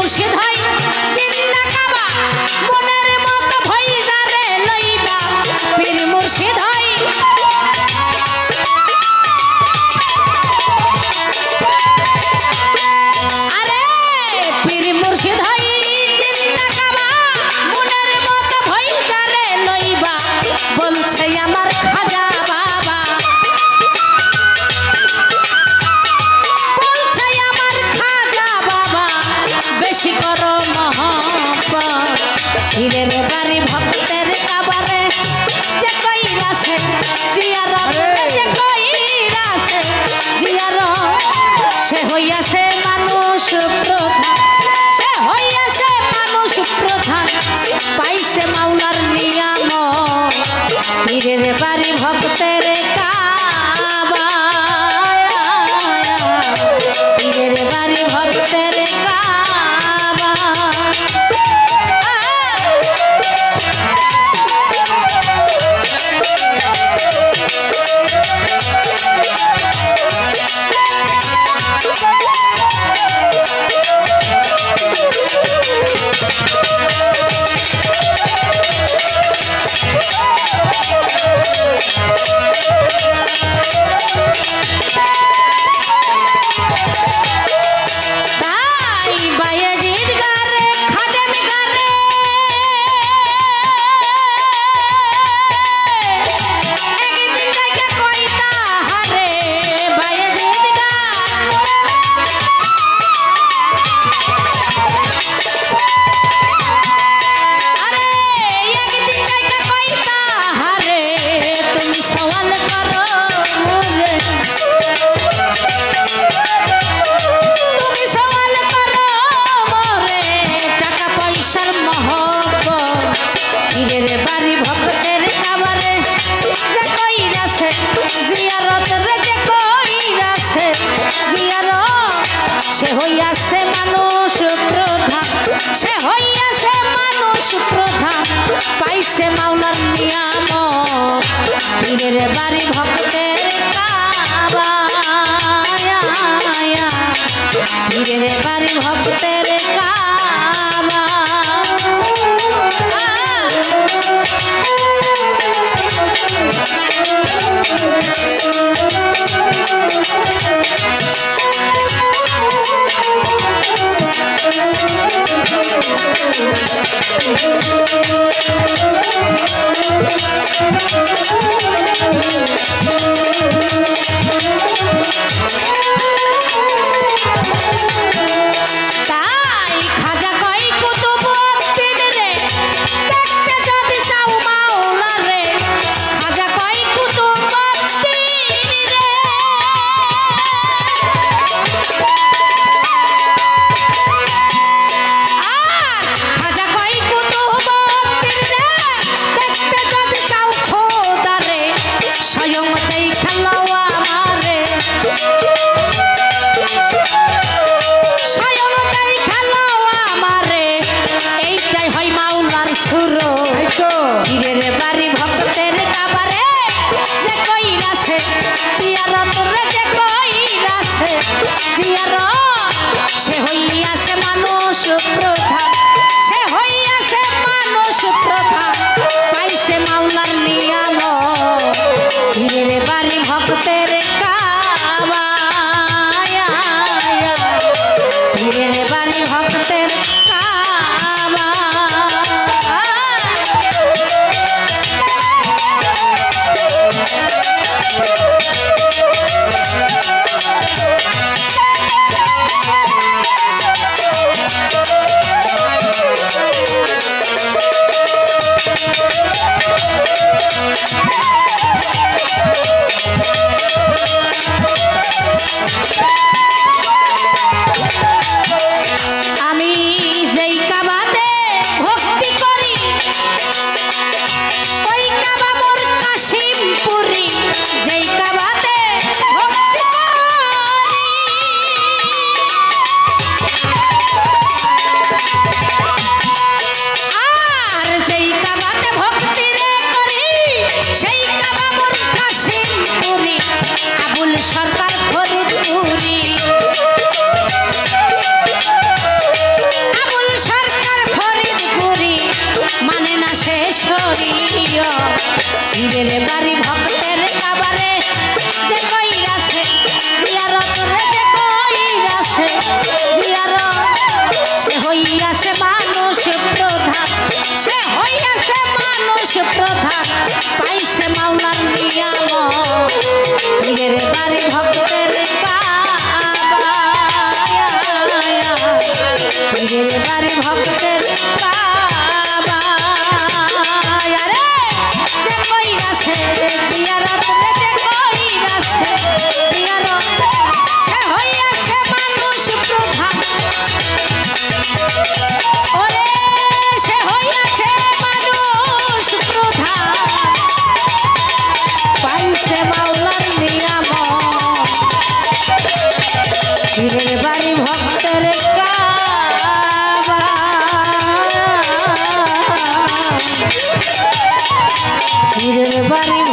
মুর্শিদ হই জিন্দা কাবা মনের মতো ভইরা রে লইবা পীর মুর্শিদ হই আরে পীর মুর্শিদ হই জিন্দা কাবা মনের মতো ভইরা রে লইবা বলছে আমার খাজা বাবা বলছে আমার খাজা বাবা বেশি করো মহব্বত পীরের বাড়ি ভক্তের কাবারে যে কইরাছে জিয়ারত যে কইরাছে জিয়ারত সে হইয়াছে মানুষ প্রধান সে হইয়াছে মানুষ প্রধান পাইছে মাওলার নিয়ামত পীরের বাড়ি ভক্তের কাবা পীরের বাড়ি ভক্তের কাবা তাই বায়েজিদ গারে খাদেম গারে একদিন থেকে কইতা হারে বায়েজিদ গা আরে একদিন থেকে কইতা হারে তুমি সওয়াল করো রে তুমি সওয়াল করো মোরে টাকা পয়সার মহব্বত পীরের বাড়ি ভক্তের কাবারে যে কইরাছে জিয়ারত রে যে কইরাছে জিয়ারত সে হইয়াছে মানুষ প্রধান সে হইয়াছে মানুষ প্রধান পাইছে মাওলার নিয়ামত পীরের বাড়ি ভক্তের কাবা পীরের বাড়ি ভক্তের কাবা পারি